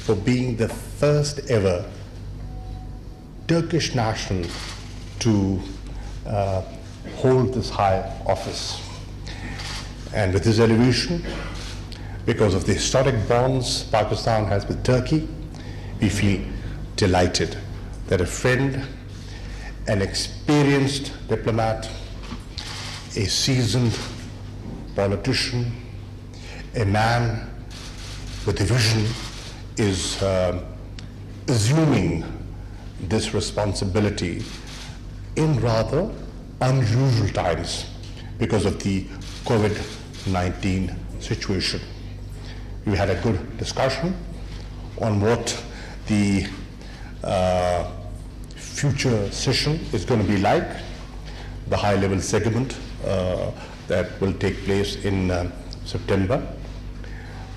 for being the first ever Turkish national to hold this high office. And with his elevation, because of the historic bonds Pakistan has with Turkey, we feel delighted that a friend, an experienced diplomat, a seasoned politician, a man with a vision is assuming this responsibility in rather unusual times because of the COVID-19 situation. We had a good discussion on what the future session is going to be like, the high-level segment that will take place in September.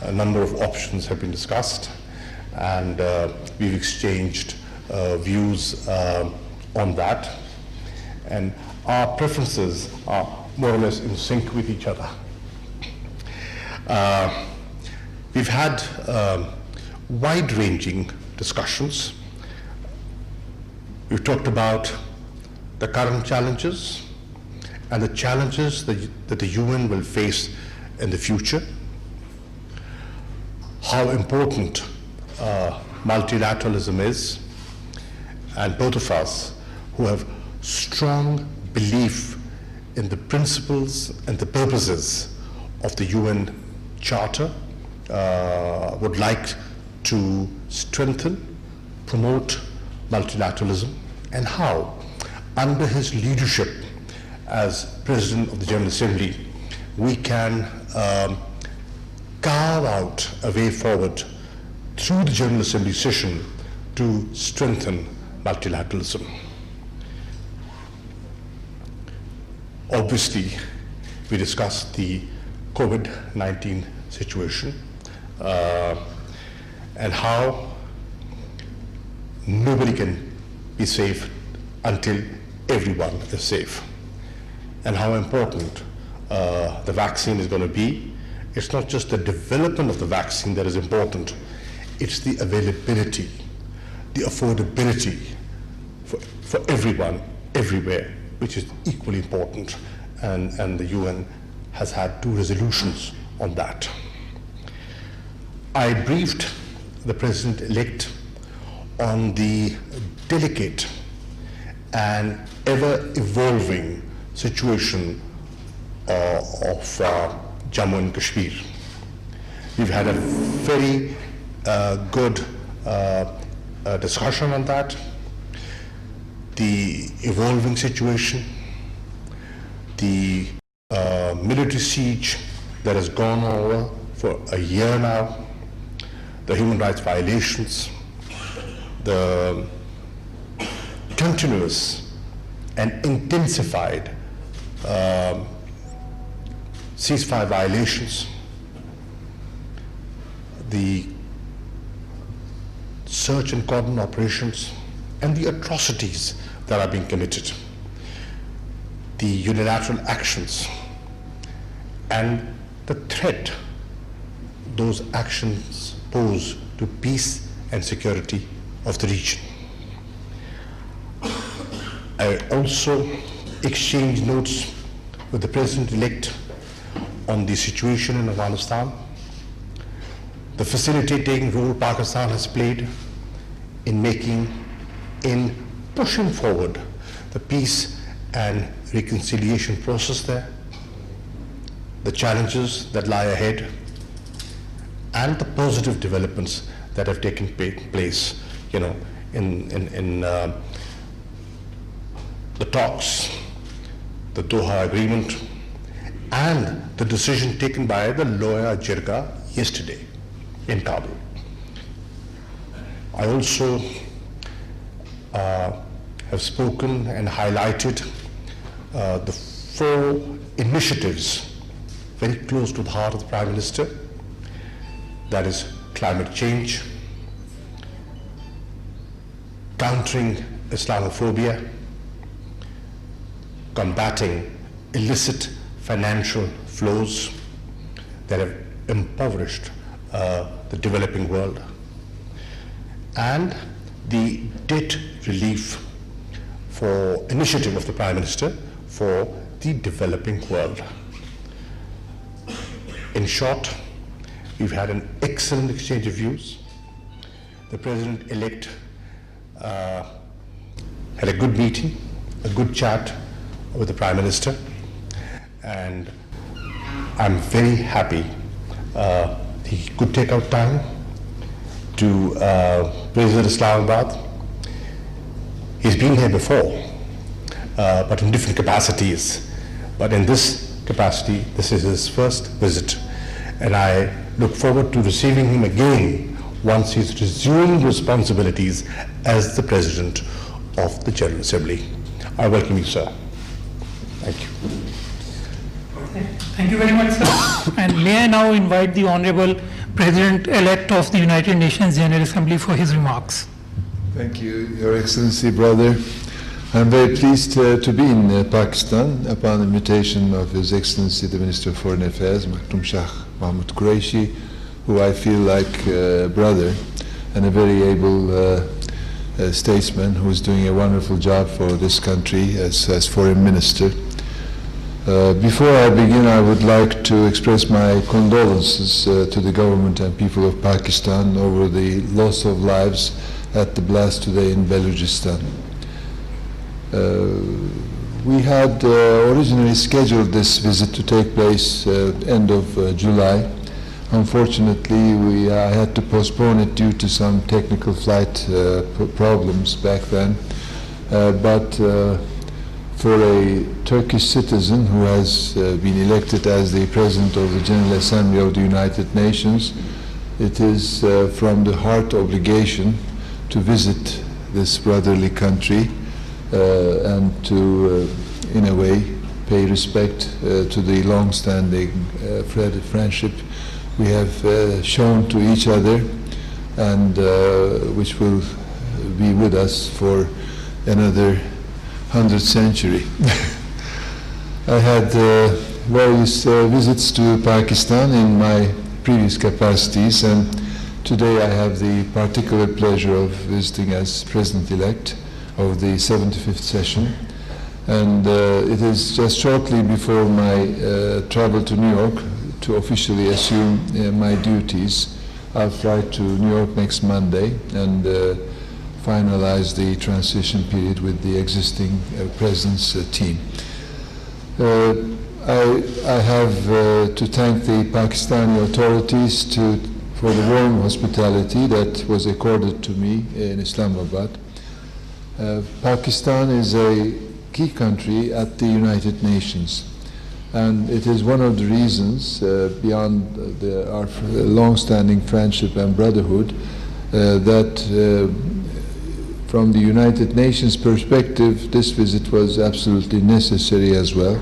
A number of options have been discussed, and we've exchanged views on that. And our preferences are more or less in sync with each other. We've had wide-ranging discussions. We've talked about the current challenges and the challenges that the UN will face in the future, how important multilateralism is, and both of us who have strong belief in the principles and the purposes of the UN Charter would like to strengthen, promote multilateralism, and how, under his leadership as President of the General Assembly, we can carve out a way forward through the General Assembly session to strengthen multilateralism. Obviously, we discussed the COVID-19 situation and how nobody can be safe until everyone is safe, and how important the vaccine is going to be. It's not just the development of the vaccine that is important, it's the availability, the affordability for everyone, everywhere, which is equally important, and the UN has had 2 resolutions on that. I briefed the President-elect on the delicate and ever-evolving situation of Jammu and Kashmir. We've had a very good discussion on that. The evolving situation, the military siege that has gone over for a year now, the human rights violations, the continuous and intensified ceasefire violations, the search and cordon operations, and the atrocities that are being committed, the unilateral actions, and the threat those actions pose to peace and security of the region. I also exchanged notes with the President-elect on the situation in Afghanistan, the facilitating role Pakistan has played in pushing forward the peace and reconciliation process there, the challenges that lie ahead, and the positive developments that have taken place, in the talks, the Doha Agreement, and the decision taken by the Loya Jirga yesterday in Kabul. I also have spoken and highlighted the 4 initiatives very close to the heart of the Prime Minister. That is climate change, countering Islamophobia, combating illicit financial flows that have impoverished the developing world, and the debt relief for initiative of the Prime Minister for the developing world. In short, we've had an excellent exchange of views. The President-elect had a good meeting, a good chat with the Prime Minister, and I'm very happy he could take out time to visit Islamabad. He's been here before, but in different capacities. But in this capacity, this is his first visit, and I look forward to receiving him again once he's resumed responsibilities as the President of the General Assembly. I welcome you, sir. Thank you. Thank you very much, sir. And may I now invite the Honorable President-elect of the United Nations General Assembly for his remarks. Thank you, Your Excellency, brother. I'm very pleased to be in Pakistan upon the invitation of His Excellency, the Minister of Foreign Affairs, Shah Mahmood Qureshi, who I feel like a brother and a very able statesman who is doing a wonderful job for this country as Foreign Minister. Before I begin, I would like to express my condolences to the government and people of Pakistan over the loss of lives at the blast today in Balochistan. We had originally scheduled this visit to take place end of July. Unfortunately, I had to postpone it due to some technical flight problems back then. But for a Turkish citizen who has been elected as the President of the General Assembly of the United Nations, it is from the heart obligation to visit this brotherly country and to, in a way, pay respect to the long-standing friendship we have shown to each other, and which will be with us for another 100th century. I had various visits to Pakistan in my previous capacities, and today I have the particular pleasure of visiting as President-elect of the 75th session. And it is just shortly before my travel to New York to officially assume my duties. I'll fly to New York next Monday and finalize the transition period with the existing President's team. I have to thank the Pakistani authorities for the warm hospitality that was accorded to me in Islamabad. Pakistan is a key country at the United Nations, and it is one of the reasons, beyond our long-standing friendship and brotherhood, that from the United Nations perspective, this visit was absolutely necessary as well.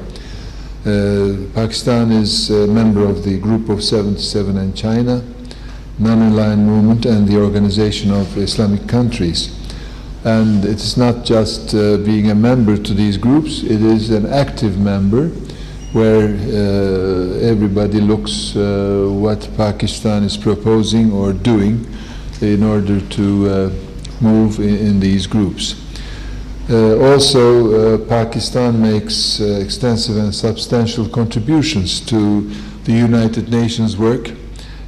Pakistan is a member of the Group of 77 and China, Non-Aligned Movement, and the Organization of Islamic Countries. And it is not just being a member to these groups, it is an active member where everybody looks what Pakistan is proposing or doing in order to move in these groups. Also, Pakistan makes extensive and substantial contributions to the United Nations work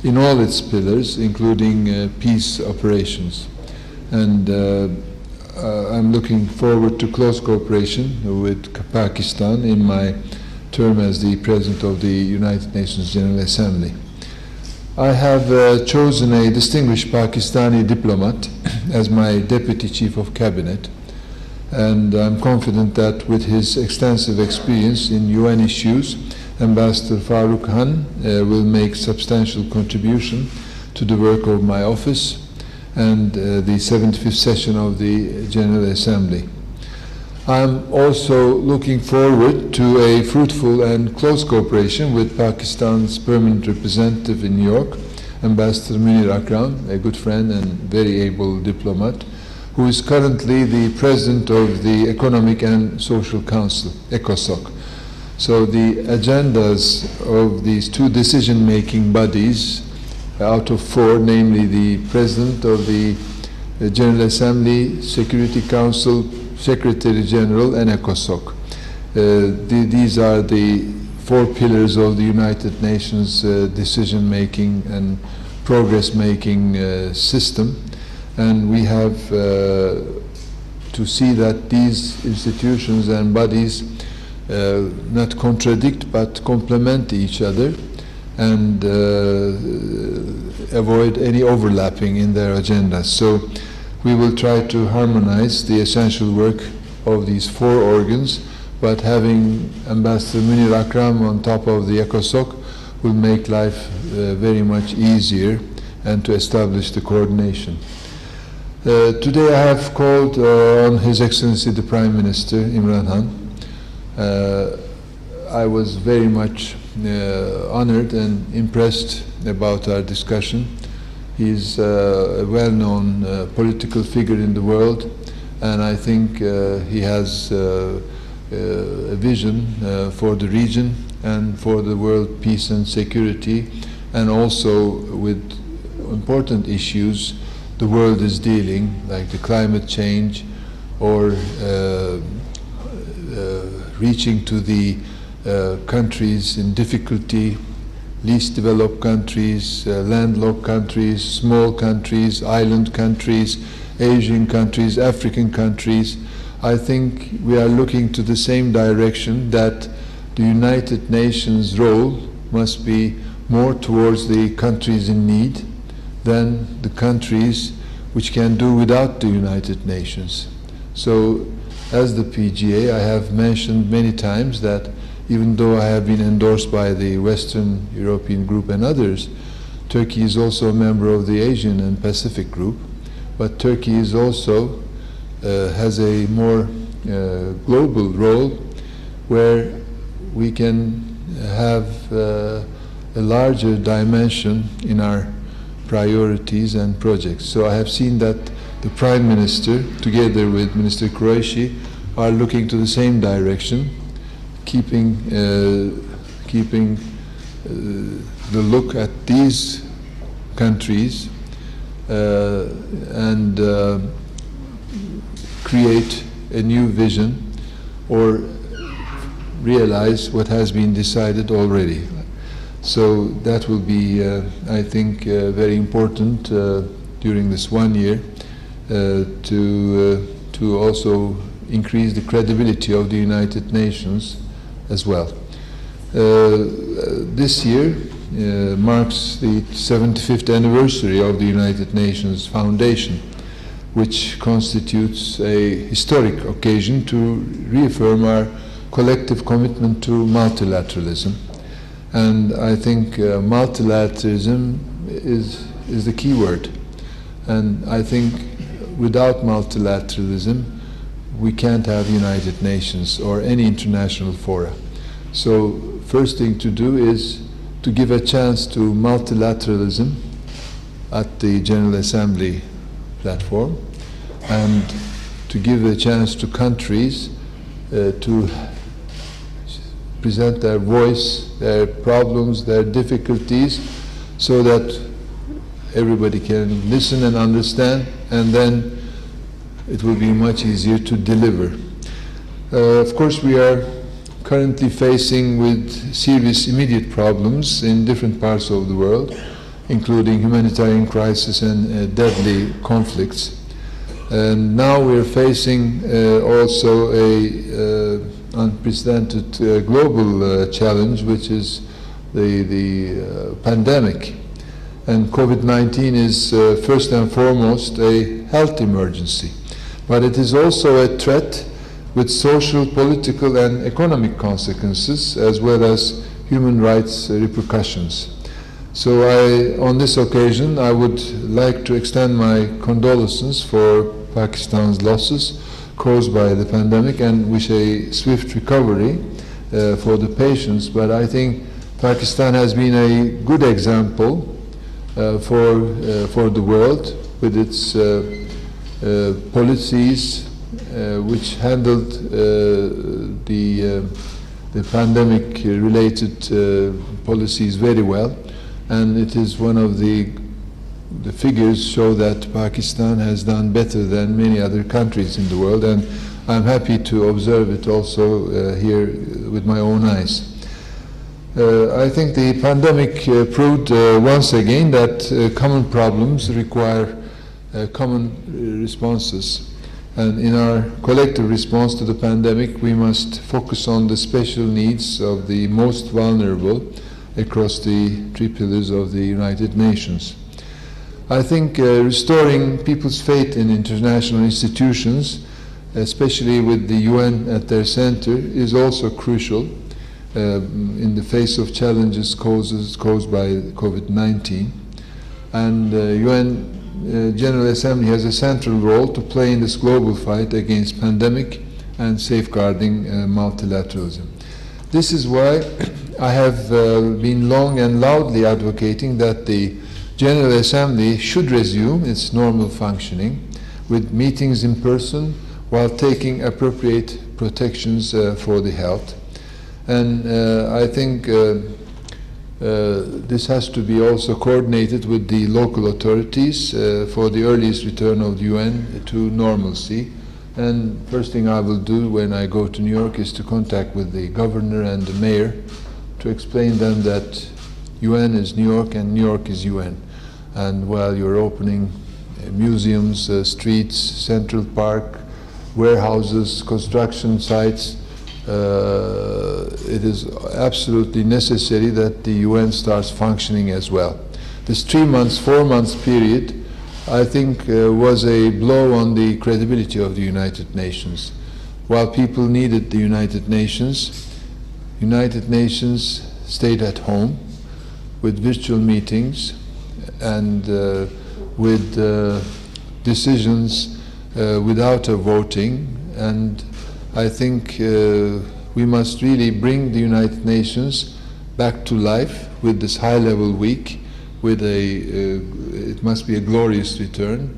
in all its pillars, including peace operations. And I'm looking forward to close cooperation with Pakistan in my term as the President of the United Nations General Assembly. I have chosen a distinguished Pakistani diplomat as my Deputy Chief of Cabinet, and I'm confident that with his extensive experience in UN issues, Ambassador Farooq Khan will make substantial contribution to the work of my office and the 75th session of the General Assembly. I'm also looking forward to a fruitful and close cooperation with Pakistan's permanent representative in New York, Ambassador Munir Akram, a good friend and very able diplomat, who is currently the President of the Economic and Social Council, ECOSOC. So the agendas of these two decision-making bodies out of four, namely the President of the General Assembly, Security Council, Secretary General, and ECOSOC. These are the 4 pillars of the United Nations decision-making and progress-making system, and we have to see that these institutions and bodies not contradict but complement each other and avoid any overlapping in their agendas. So we will try to harmonize the essential work of these 4 organs, but having Ambassador Munir Akram on top of the ECOSOC will make life very much easier and to establish the coordination. Today I have called on His Excellency the Prime Minister, Imran Khan. I was very much honored and impressed about our discussion. He's a well-known political figure in the world, and I think he has a vision for the region and for the world peace and security, and also with important issues the world is dealing, like the climate change, or reaching to the countries in difficulty, least developed countries, landlocked countries, small countries, island countries, Asian countries, African countries. I think we are looking to the same direction, that the United Nations role must be more towards the countries in need than the countries which can do without the United Nations. So as the PGA, I have mentioned many times that even though I have been endorsed by the Western European Group and others, Turkey is also a member of the Asian and Pacific Group, but Turkey is also has a more global role where we can have a larger dimension in our priorities and projects. So I have seen that the Prime Minister, together with Minister Qureshi, are looking to the same direction, keeping the look at these countries and create a new vision or realize what has been decided already. So that will be, I think, very important during this 1 year to also increase the credibility of the United Nations as well. This year marks the 75th anniversary of the United Nations Foundation, which constitutes a historic occasion to reaffirm our collective commitment to multilateralism. And I think multilateralism is the key word. And I think without multilateralism, we can't have United Nations or any international fora. So first thing to do is to give a chance to multilateralism at the General Assembly platform, and to give a chance to countries to present their voice, their problems, their difficulties, so that everybody can listen and understand, and then it will be much easier to deliver. Of course, we are currently facing with serious immediate problems in different parts of the world, including humanitarian crisis and deadly conflicts. And now we're facing also a unprecedented global challenge, which is the pandemic. And COVID-19 is first and foremost a health emergency, but it is also a threat with social, political, and economic consequences, as well as human rights repercussions. So on this occasion, I would like to extend my condolences for Pakistan's losses caused by the pandemic and wish a swift recovery for the patients. But I think Pakistan has been a good example for the world with its policies which handled the pandemic-related policies very well, and it is one of the the figures show that Pakistan has done better than many other countries in the world, and I'm happy to observe it also here with my own eyes. I think the pandemic proved once again that common problems require common responses. And in our collective response to the pandemic, we must focus on the special needs of the most vulnerable across the three pillars of the United Nations. I think restoring people's faith in international institutions, especially with the UN at their center, is also crucial in the face of challenges caused by COVID-19. And UN General Assembly has a central role to play in this global fight against pandemic and safeguarding multilateralism. This is why I have been long and loudly advocating that the General Assembly should resume its normal functioning with meetings in person while taking appropriate protections for the health. And I think this has to be also coordinated with the local authorities for the earliest return of the UN to normalcy. And first thing I will do when I go to New York is to contact with the governor and the mayor to explain them that UN is New York and New York is UN. And while you're opening museums, streets, Central Park, warehouses, construction sites, it is absolutely necessary that the UN starts functioning as well. This 3 months, 4 months period, I think was a blow on the credibility of the United Nations. While people needed the United Nations stayed at home with virtual meetings and with decisions without a voting. And I think we must really bring the United Nations back to life with this high-level week, with it must be a glorious return,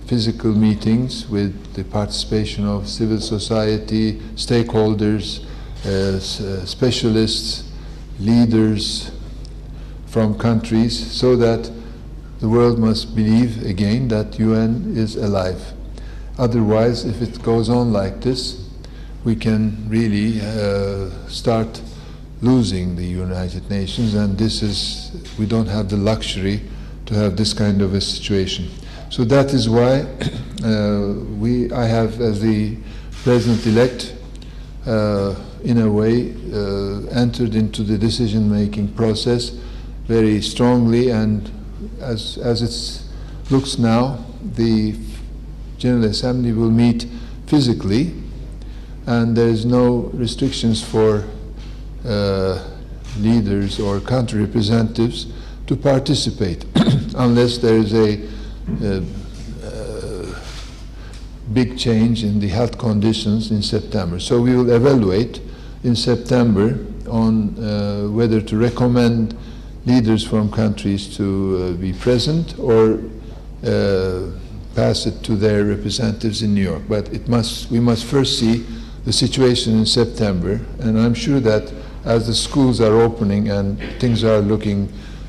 physical meetings with the participation of civil society, stakeholders, specialists, leaders from countries, so that the world must believe again that UN is alive. Otherwise, if it goes on like this, we can really start losing the United Nations, and we don't have the luxury to have this kind of a situation. So that is why I have, as the President-elect, in a way, entered into the decision-making process very strongly, and as it looks now, the General Assembly will meet physically, and there is no restrictions for leaders or country representatives to participate unless there is a big change in the health conditions in September. So we will evaluate in September on whether to recommend leaders from countries to be present or pass it to their representatives in New York. But we must first see the situation in September, and I'm sure that as the schools are opening and things are looking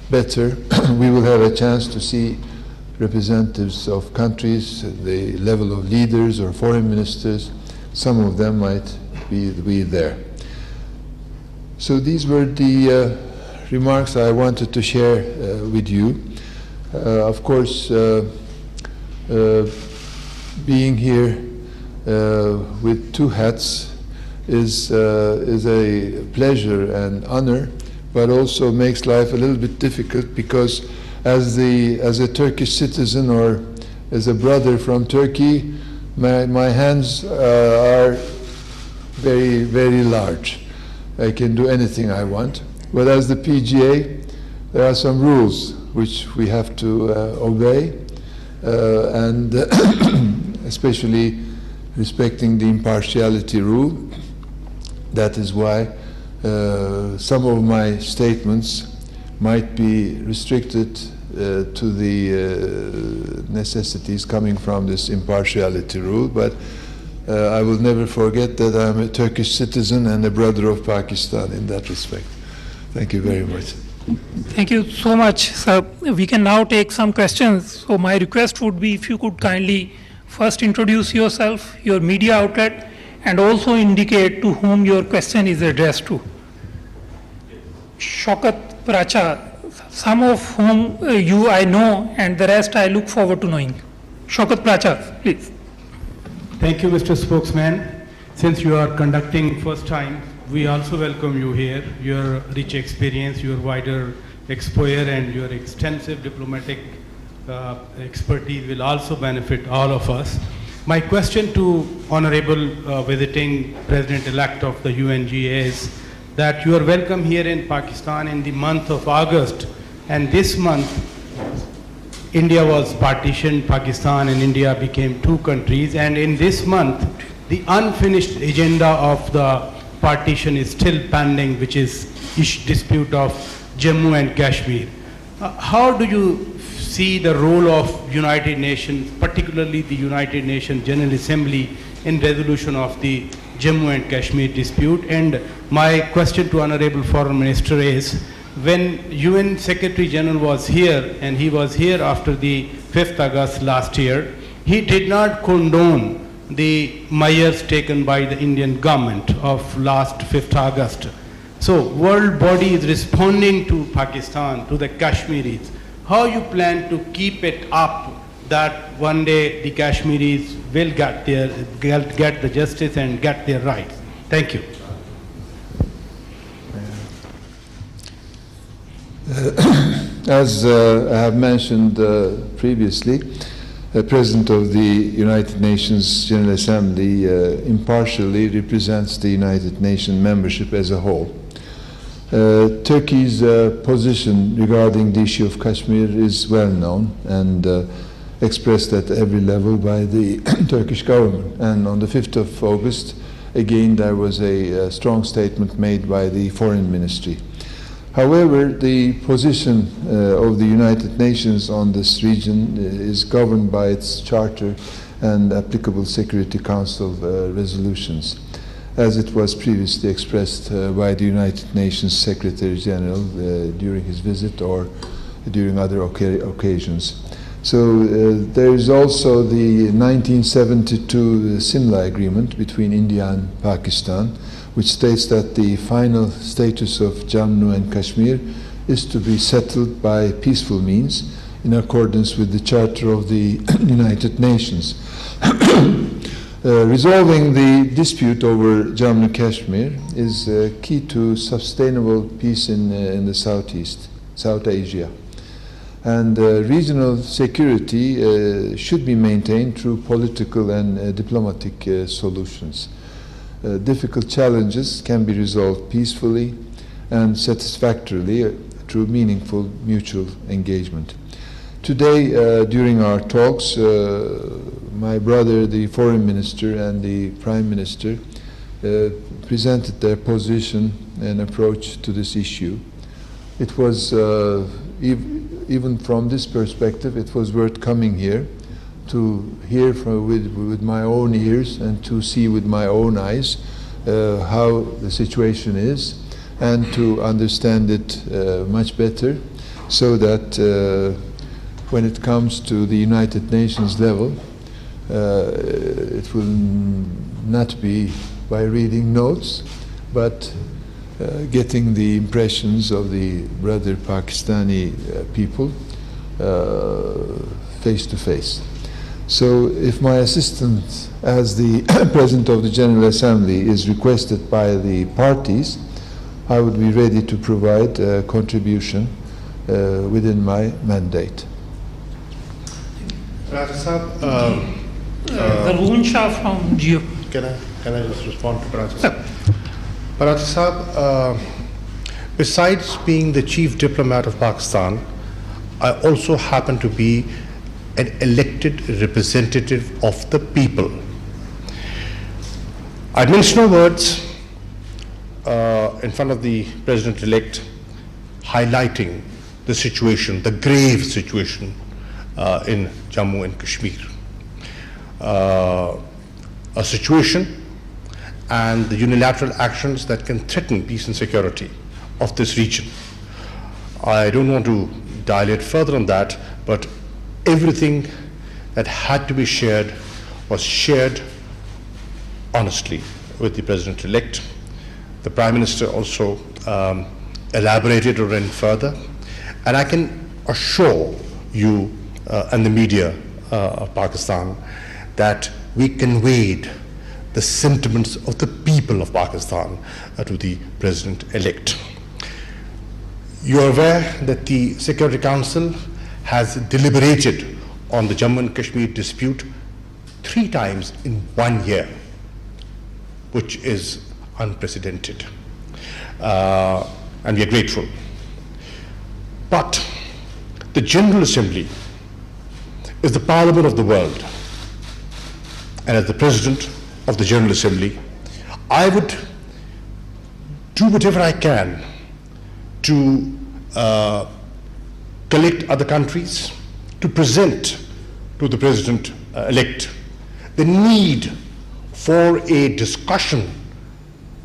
better, we will have a chance to see representatives of countries, the level of leaders or foreign ministers. Some of them might be there. So these were the remarks I wanted to share with you. Of course, being here with two hats is a pleasure and honor, but also makes life a little bit difficult, because as a Turkish citizen or as a brother from Turkey, my hands are very, very large. I can do anything I want. But as the PGA, there are some rules which we have to obey, and especially respecting the impartiality rule. That is why some of my statements might be restricted to the necessities coming from this impartiality rule, but I will never forget that I'm a Turkish citizen and a brother of Pakistan in that respect. Thank you very much. Thank you so much, sir. we can now take some questions. So my request would be if you could kindly first introduce yourself, your media outlet, and also indicate to whom your question is addressed to. Shaukat Pracha, some of whom you I know, and the rest I look forward to knowing. Shaukat Pracha, please. Thank you, Mr. Spokesman. Since you are conducting first time, we also welcome you here. Your rich experience, your wider exposure, and your extensive diplomatic expertise will also benefit all of us. My question to Honorable visiting President-elect of the UNGA is that you are welcome here in Pakistan in the month of August, and this month India was partitioned, Pakistan and India became two countries, and in this month the unfinished agenda of the partition is still pending, which is dispute of Jammu and Kashmir. How do you see the role of United Nations, particularly the United Nations General Assembly, in resolution of the Jammu and Kashmir dispute? And my question to Honorable Foreign Minister is, when UN Secretary General was here, and he was here after the 5th August last year, he did not condone the measures taken by the Indian government of last 5th August. So world body is responding to Pakistan, to the Kashmiris. How you plan to keep it up that one day the Kashmiris will get the justice and get their rights? Thank you. As I have mentioned previously, the President of the United Nations General Assembly impartially represents the United Nations membership as a whole. Turkey's position regarding the issue of Kashmir is well known and expressed at every level by the Turkish government. And on the 5th of August, again, there was a strong statement made by the Foreign Ministry. However, the position of the United Nations on this region is governed by its charter and applicable Security Council resolutions, as it was previously expressed by the United Nations Secretary General during his visit or during other occasions. So there is also the 1972 Simla Agreement between India and Pakistan, which states that the final status of Jammu and Kashmir is to be settled by peaceful means in accordance with the Charter of the United Nations. Resolving the dispute over Jammu and Kashmir is key to sustainable peace in the South Asia. And regional security should be maintained through political and diplomatic solutions. Difficult challenges can be resolved peacefully and satisfactorily through meaningful mutual engagement. Today, during our talks, my brother, the Foreign Minister, and the Prime Minister presented their position and approach to this issue. It was, even from this perspective, it was worth coming here to hear with my own ears and to see with my own eyes how the situation is, and to understand it much better, so that when it comes to the United Nations level, it will not be by reading notes, but getting the impressions of the brother Pakistani people face to face. So if my assistance as the President of the General Assembly is requested by the parties, I would be ready to provide a contribution within my mandate. Zarun Shah from Geo. Can I just respond to Parati Sahab? Parati Sahab, besides being the chief diplomat of Pakistan, I also happen to be an elected representative of the people. I mince no words in front of the President-elect, highlighting the situation, the grave situation in Jammu and Kashmir. A situation and the unilateral actions that can threaten peace and security of this region. I don't want to dilate further on that, but everything that had to be shared was shared honestly with the President-elect. The Prime Minister also elaborated or went further, and I can assure you and the media of Pakistan that we conveyed the sentiments of the people of Pakistan to the President-elect. You are aware that the Security Council has deliberated on the Jammu and Kashmir dispute 3 times in 1 year, which is unprecedented, and we are grateful. But the General Assembly is the Parliament of the world, and as the President of the General Assembly, I would do whatever I can to collect other countries, to present to the President-elect the need for a discussion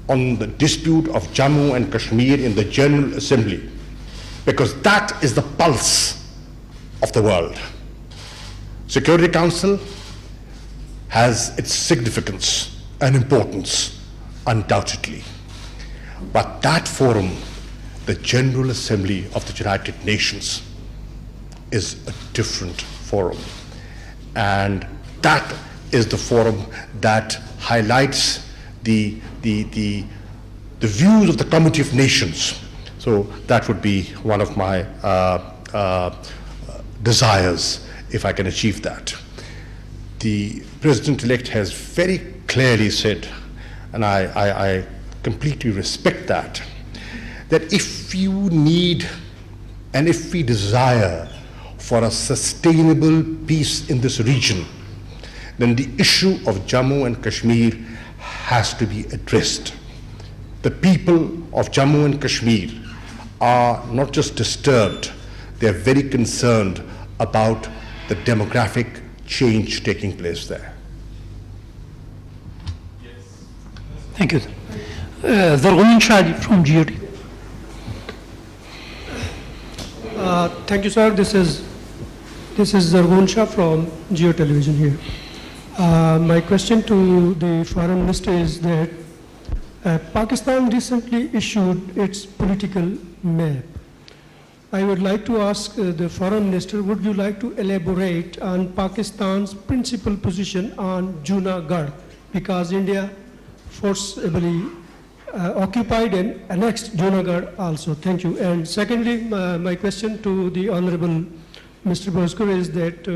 on the dispute of Jammu and Kashmir in the General Assembly, because that is the pulse of the world. Security Council has its significance and importance, undoubtedly. But that forum, the General Assembly of the United Nations, is a different forum. And that is the forum that highlights the views of the Committee of Nations. So that would be one of my desires, if I can achieve that. The President-elect has very clearly said, and I completely respect that, that if you need and if we desire for a sustainable peace in this region, then the issue of Jammu and Kashmir has to be addressed. The people of Jammu and Kashmir are not just disturbed, they are very concerned about the demographic change taking place there. Thank you. Shah from GOT. Thank you, sir. This is Zargun Shah from Geo Television here. My question to the Foreign Minister is that Pakistan recently issued its political map. I would like to ask the Foreign Minister, would you like to elaborate on Pakistan's principal position on Junagadh, because India forcibly occupied and annexed Junagadh also. Thank you. And secondly, my question to the Honorable Mr. Bozkir is that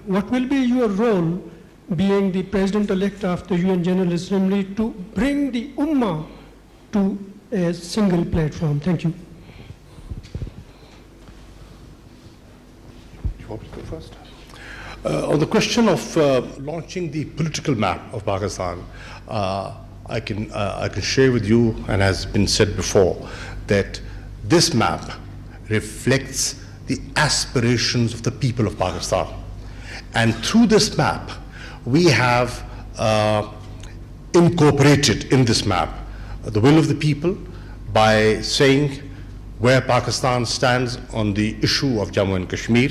what will be your role, being the President-elect of the UN General Assembly, to bring the Ummah to a single platform? Thank you. You want me to go first? On the question of launching the political map of Pakistan, I can share with you, and has been said before, that this map reflects the aspirations of the people of Pakistan. And through this map, we have incorporated in this map the will of the people by saying where Pakistan stands on the issue of Jammu and Kashmir,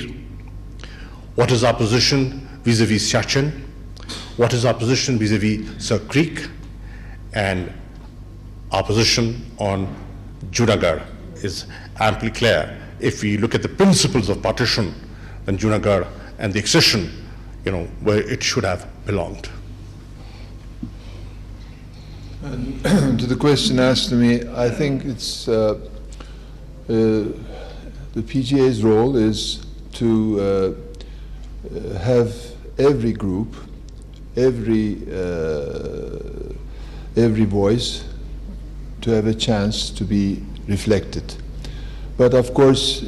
what is our position vis-a-vis Siachen, what is our position vis-a-vis Sir Creek, and our position on Junagadh is amply clear. If we look at the principles of partition, then Junagadh and the accession, where it should have belonged. And to the question asked to me, I think it's the PGA's role is to have every group, every voice to have a chance to be reflected. But of course,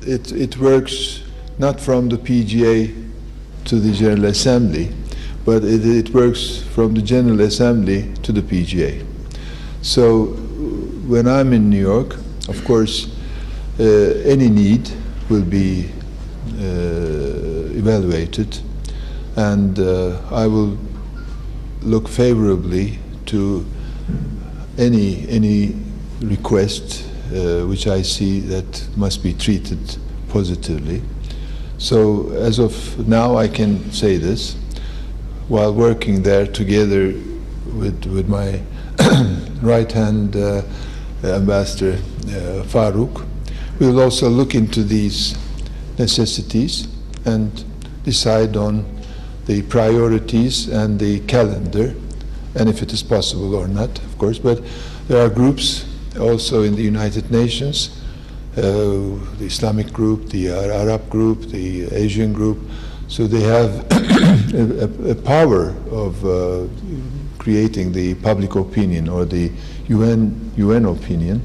it works not from the PGA to the General Assembly, but it works from the General Assembly to the PGA. So when I'm in New York, of course, any need will be evaluated, and I will look favorably to any request which I see that must be treated positively. So as of now, I can say this. While working there together with my right-hand Ambassador Farouk, we will also look into these necessities and decide on the priorities and the calendar, and if it is possible or not, of course. But there are groups also in the United Nations, the Islamic group, the Arab group, the Asian group, so they have a power of creating the public opinion or the UN opinion.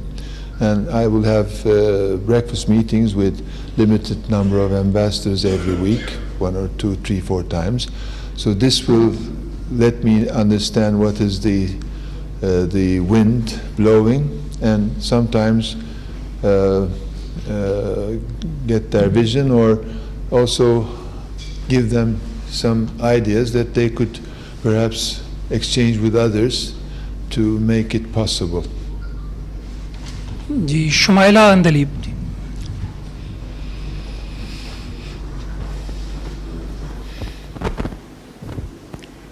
And I will have breakfast meetings with limited number of ambassadors every week, 1 or 2, 3, 4 times. So this will let me understand what is the wind blowing, and sometimes get their vision, or also give them some ideas that they could perhaps exchange with others to make it possible. Ji Shumaila Andleeb.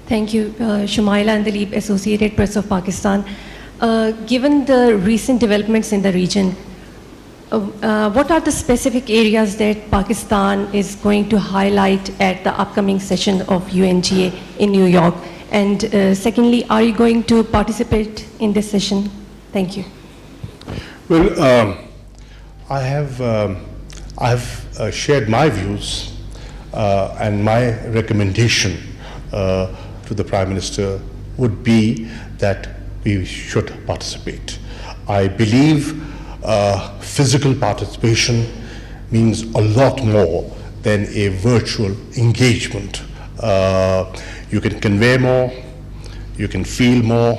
Thank you. Shumaila Andalib, Associated Press of Pakistan. Given the recent developments in the region, what are the specific areas that Pakistan is going to highlight at the upcoming session of UNGA in New York? And secondly, are you going to participate in this session? Thank you. Well, I have shared my views and my recommendation to the Prime Minister would be that we should participate. I believe physical participation means a lot more than a virtual engagement. You can convey more, you can feel more,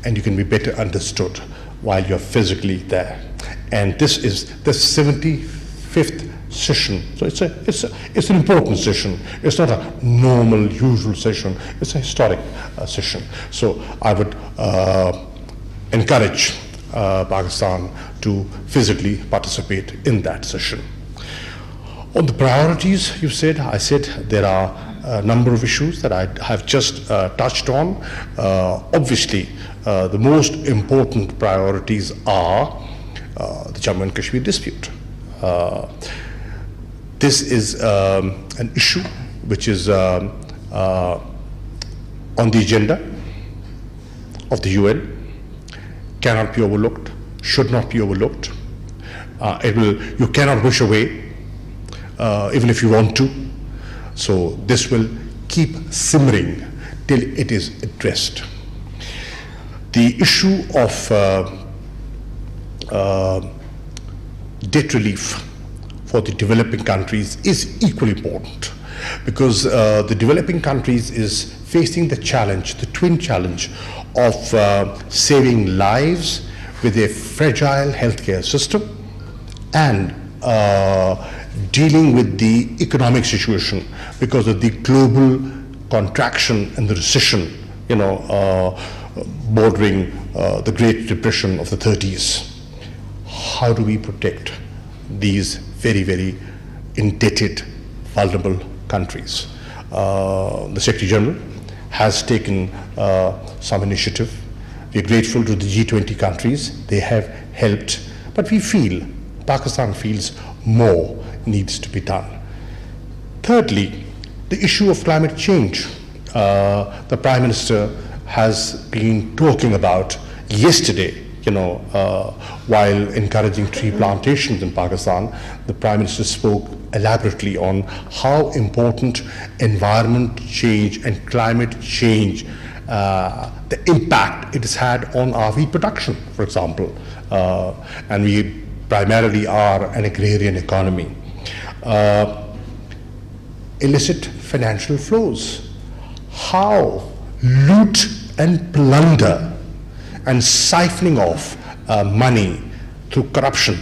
and you can be better understood while you're physically there. And this is the 75th session. So it's an important session. It's not a normal, usual session. It's a historic session. So I would encourage Pakistan to physically participate in that session. On the priorities, I said there are a number of issues that I have just touched on. Obviously, the most important priorities are the Jammu and Kashmir dispute. This is an issue which is on the agenda of the UN, cannot be overlooked, should not be overlooked. You cannot wish away, even if you want to. So this will keep simmering till it is addressed. The issue of debt relief for the developing countries is equally important, because the developing countries is facing the challenge, the twin challenge of saving lives with a fragile healthcare system and dealing with the economic situation because of the global contraction and the recession, bordering the Great Depression of the 30s. How do we protect these very, very indebted, vulnerable countries? The Secretary General has taken some initiative. We're grateful to the G20 countries. They have helped, but we feel, Pakistan feels more needs to be done. Thirdly, the issue of climate change. The Prime Minister has been talking about yesterday, while encouraging tree plantations in Pakistan. The Prime Minister spoke elaborately on how important environment change and climate change, the impact it has had on our wheat production, for example. And we primarily are an agrarian economy. Illicit financial flows. How loot and plunder and siphoning off money through corruption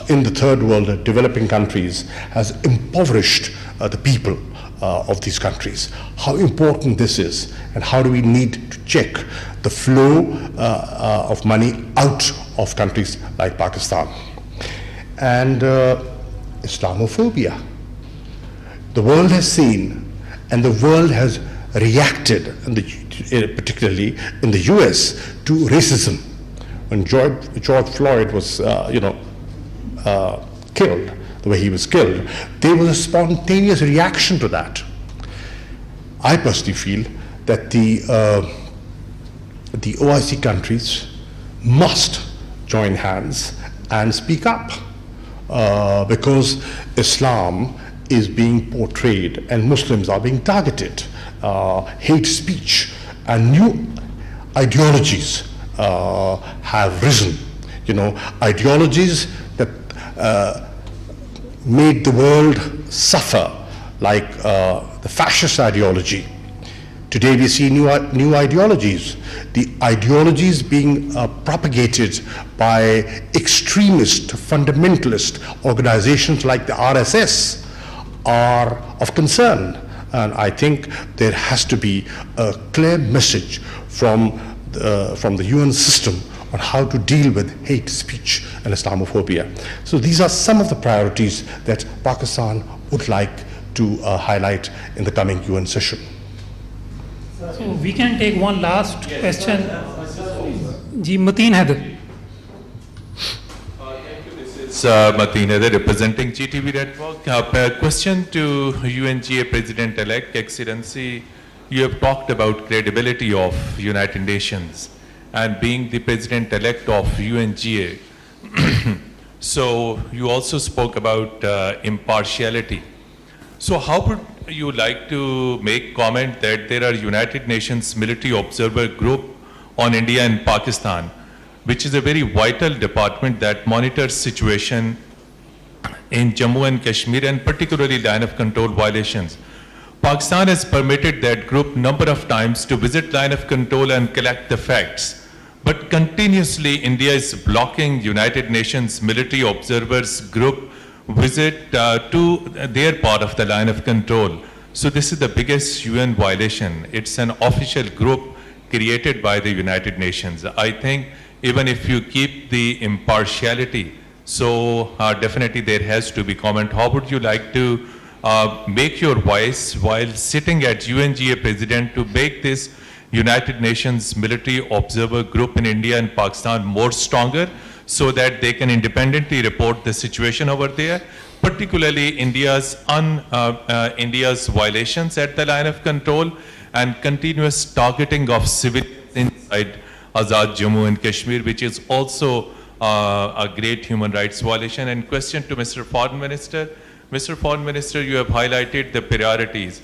in the third world developing countries has impoverished the people of these countries, how important this is, and how do we need to check the flow of money out of countries like Pakistan. And Islamophobia. The world has seen, and the world has reacted, particularly in the US, to racism. When George Floyd was, killed, the way he was killed, there was a spontaneous reaction to that. I personally feel that the OIC countries must join hands and speak up, because Islam is being portrayed and Muslims are being targeted. Hate speech and new ideologies have risen. Ideologies that made the world suffer, like the fascist ideology. Today we see new ideologies. The ideologies being propagated by extremist, fundamentalist organizations like the RSS are of concern. And I think there has to be a clear message from the UN system on how to deal with hate speech and Islamophobia. So these are some of the priorities that Pakistan would like to highlight in the coming UN session. So we can take one last question. Ji Mateen Haider. This is Mateen Haider representing GTV Network. A question to UNGA President-elect, Excellency. You have talked about credibility of United Nations and being the President-elect of UNGA. So you also spoke about impartiality. So how would you like to make comment that there are United Nations Military Observer Group on India and Pakistan, which is a very vital department that monitors situation in Jammu and Kashmir and particularly line of control violations. Pakistan has permitted that group number of times to visit line of control and collect the facts. But continuously India is blocking United Nations Military Observers Group visit to their part of the line of control. So this is the biggest UN violation. It's an official group created by the United Nations. I think even if you keep the impartiality, so definitely there has to be comment. How would you like to make your voice while sitting at UNGA President to make this United Nations Military Observer Group in India and Pakistan more stronger, so that they can independently report the situation over there, particularly India's violations at the line of control and continuous targeting of civilians inside Azad Jammu and Kashmir, which is also a great human rights violation. And question to Mr. Foreign Minister. Mr. Foreign Minister, you have highlighted the priorities.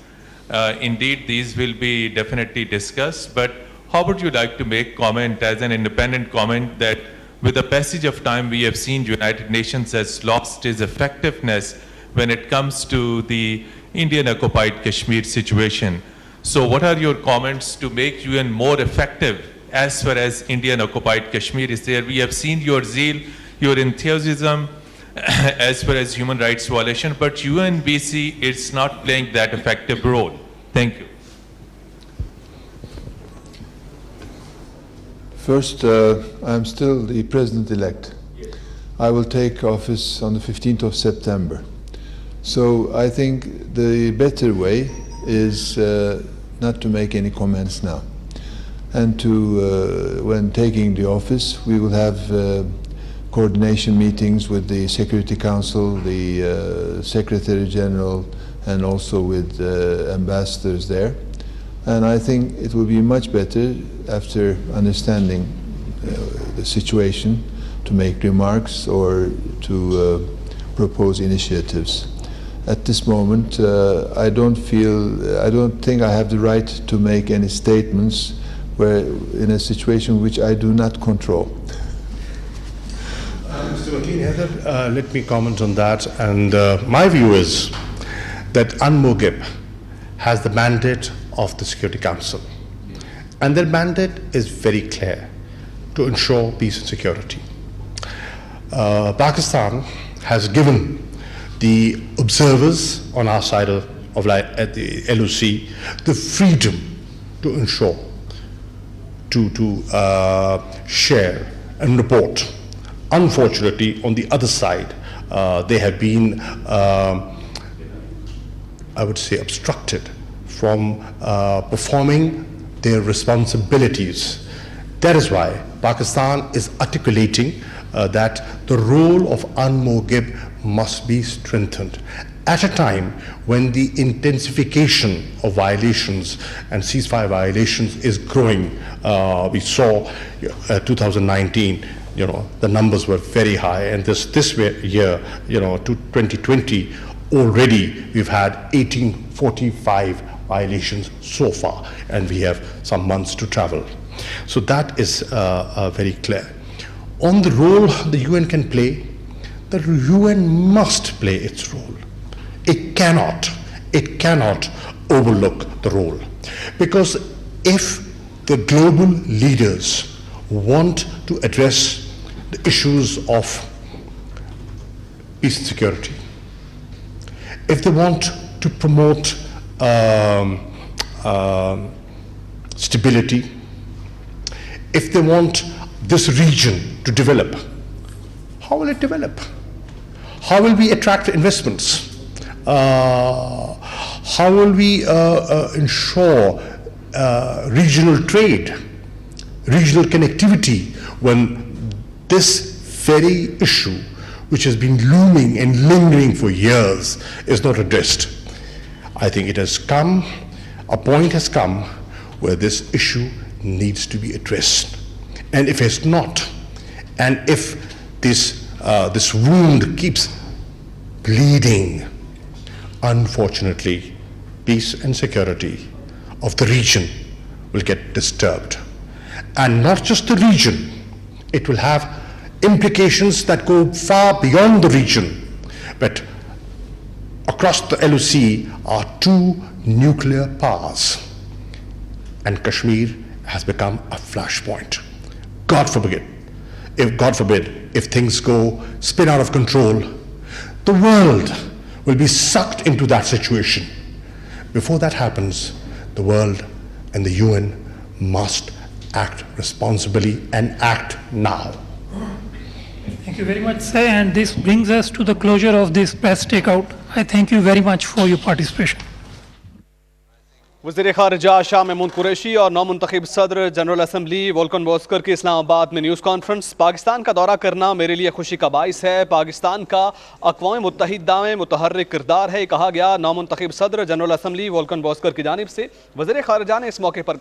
Indeed, these will be definitely discussed, but how would you like to make comment as an independent comment that with the passage of time, we have seen United Nations has lost its effectiveness when it comes to the Indian occupied Kashmir situation. So what are your comments to make UN more effective as far as Indian occupied Kashmir is there? We have seen your zeal, your enthusiasm as far as human rights violation, but UNBC is not playing that effective role. Thank you. First, I'm still the President-elect. I will take office on the 15th of September. So I think the better way is not to make any comments now. And to, when taking the office, we will have coordination meetings with the Security Council, the Secretary General, and also with ambassadors there. And I think it will be much better after understanding the situation to make remarks or to propose initiatives. At this moment, I don't think I have the right to make any statements where in a situation which I do not control. Mr. Mateen Haider, let me comment on that. And my view is that UNMOGIP has the mandate of the Security Council. And their mandate is very clear, to ensure peace and security. Pakistan has given the observers on our side of of the LOC the freedom to ensure, to share and report. Unfortunately, on the other side, they have been, I would say, obstructed from performing their responsibilities. That is why Pakistan is articulating that the role of UNMOGIB must be strengthened. At a time when the intensification of violations and ceasefire violations is growing, we saw 2019, the numbers were very high, and this year, to 2020, already we've had 1845 violations so far, and we have some months to travel. So that is very clear. On the role the UN can play, the UN must play its role. It cannot overlook the role. Because if the global leaders want to address the issues of peace and security, if they want to promote stability, if they want this region to develop, how will it develop? How will we attract investments? How will we ensure regional trade, regional connectivity, when this very issue, which has been looming and lingering for years, is not addressed? I think it has come, a point has come where this issue needs to be addressed. And if it's not, and if this wound keeps bleeding, unfortunately, peace and security of the region will get disturbed. And not just the region, it will have implications that go far beyond the region. But across the LOC are two nuclear powers, and Kashmir has become a flashpoint. God forbid, if things spin out of control, the world will be sucked into that situation. Before that happens, the world and the UN must act responsibly and act now. Thank you very much, sir. And this brings us to the closure of this press takeout. I thank you very much for your participation. वज़ीर ख़ारिजा शाह महमूद कुरैशी और नौमुंतखब सदर general assembly Vulcan बोजकर की इस्लामाबाद में news conference. Pakistan का दौरा करना मेरे लिए खुशी का बाइस है। पाकिस्तान का अक़वाम मुत्तहिदा में मुतहर्रिक किरदार है, कहा गया नौमुंतखब सदर जनरल असम्बली वोल्कन बोजकर की जानिब से। वज़ीर ख़ारिजा ने इस मौके पर